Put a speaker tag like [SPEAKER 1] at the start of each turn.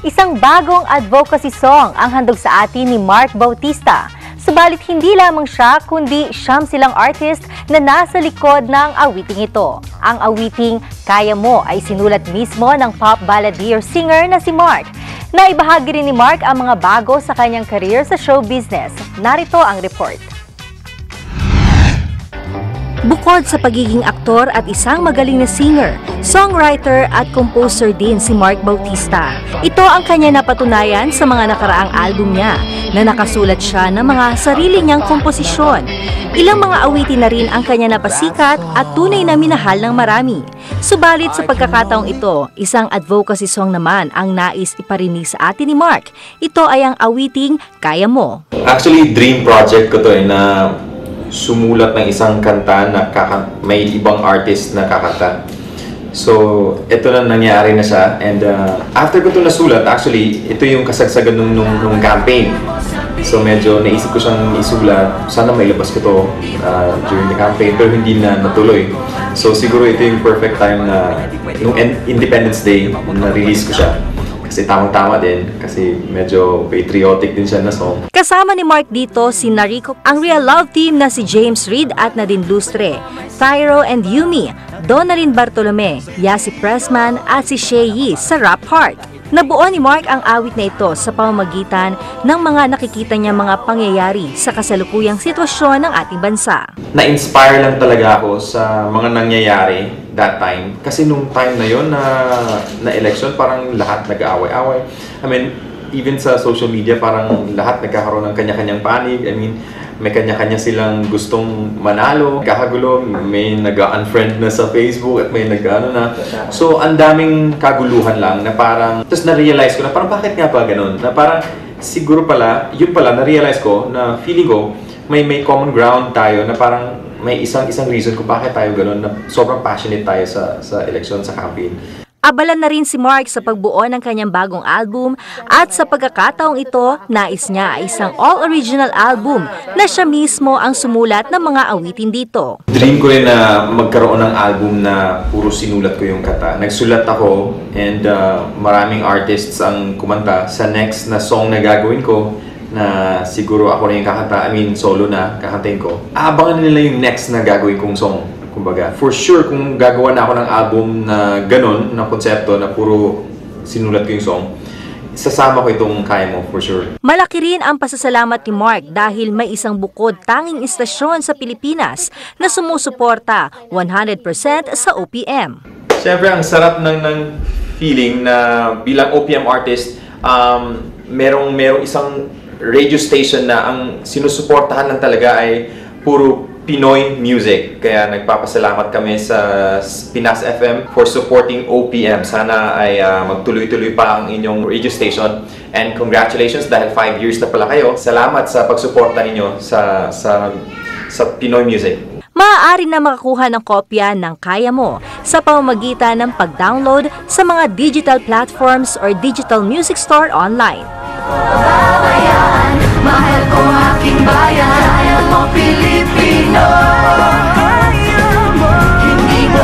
[SPEAKER 1] Isang bagong advocacy song ang handog sa atin ni Mark Bautista. Subalit hindi lamang siya kundi siyam silang artist na nasa likod ng awiting ito. Ang awiting Kaya Mo ay sinulat mismo ng pop balladeer singer na si Mark. Naibahagi rin ni Mark ang mga bago sa kanyang career sa show business. Narito ang report. Bukod sa pagiging aktor at isang magaling na singer, songwriter at composer din si Mark Bautista. Ito ang kanya napatunayan sa mga nakaraang album niya na nakasulat siya ng mga sarili niyang komposisyon. Ilang mga awitin na rin ang kanya napasikat at tunay na minahal ng marami. Subalit sa pagkakataong ito, isang advocacy song naman ang nais iparinig sa atin ni Mark. Ito ay ang awiting Kaya Mo.
[SPEAKER 2] Actually, dream project ko to na sumulat ng isang kanta na may ibang artist na kakanta. So, ito na nangyari na siya. And after ko ito nasulat, actually, ito yung kasagsagan nung campaign. So, medyo naisip ko siyang isulat. Sana mailabas ko to during the campaign, pero hindi na natuloy. So, siguro ito yung perfect time na nung Independence Day, na-release ko siya. Kasi tamang-tama din, kasi medyo patriotic din siya na song.
[SPEAKER 1] Kasama ni Mark dito si Nariko, ang Real Love Team na si James Reid at Nadine Lustre, Thyro and Yumi, Donalyn Bartolome, Yasi Pressman at si Shei sa Rap Heart. Nabuo ni Mark ang awit na ito sa pamamagitan ng mga nakikita niya mga pangyayari sa kasalukuyang sitwasyon ng ating bansa.
[SPEAKER 2] Na-inspire lang talaga ako sa mga nangyayari that time. Kasi nung time na yon na election, parang lahat nag-aaway-away. I mean, even sa social media, parang lahat nagkakaroon ng kanya-kanyang panig. I mean, may kanya-kanya silang gustong manalo, kakagulo, may nag-unfriend na sa Facebook at may nag-ano na. So, ang daming kaguluhan lang na parang, tapos na-realize ko na parang bakit nga ba ganun? Na parang siguro pala, yun pala, na-realize ko na feeling ko may common ground tayo na parang may isang reason kung bakit tayo ganun, na sobrang passionate tayo sa election, sa campaign.
[SPEAKER 1] Abala na rin si Mark sa pagbuo ng kanyang bagong album at sa pagkakataong ito, nais niya ay isang all-original album na siya mismo ang sumulat ng mga awitin dito.
[SPEAKER 2] Dream ko rin na magkaroon ng album na puro sinulat ko yung kanta. Nagsulat ako and maraming artists ang kumanta. Sa next na song na gagawin ko, na siguro ako na yung kakanta, solo na kakantahin ko. Abangan nila yung next na gagawin kong song. Kumbaga, for sure, kung gagawa na ako ng album na ganon, na konsepto, na puro sinulat ko yung song, sasama ko itong Kaya Mo, for sure.
[SPEAKER 1] Malaki rin ang pasasalamat ni Mark dahil may isang bukod tanging istasyon sa Pilipinas na sumusuporta 100% sa OPM.
[SPEAKER 2] Siyempre, ang sarap ng feeling na bilang OPM artist, merong isang radio station na ang sinusuportahan lang talaga ay puro Pinoy music. Kaya nagpapasalamat kami sa Pinas FM for supporting OPM. Sana ay magtuloy-tuloy pa ang inyong radio station. And congratulations dahil 5 years na pala kayo. Salamat sa pagsuporta ninyo sa Pinoy music.
[SPEAKER 1] Maaari na makakuha ng kopya ng Kaya Mo sa pamamagitan ng pag-download sa mga digital platforms or digital music store online.
[SPEAKER 3] Babayan, mahal ko aking bayan, kaya mo Pilipino, kaya mo, hindi mo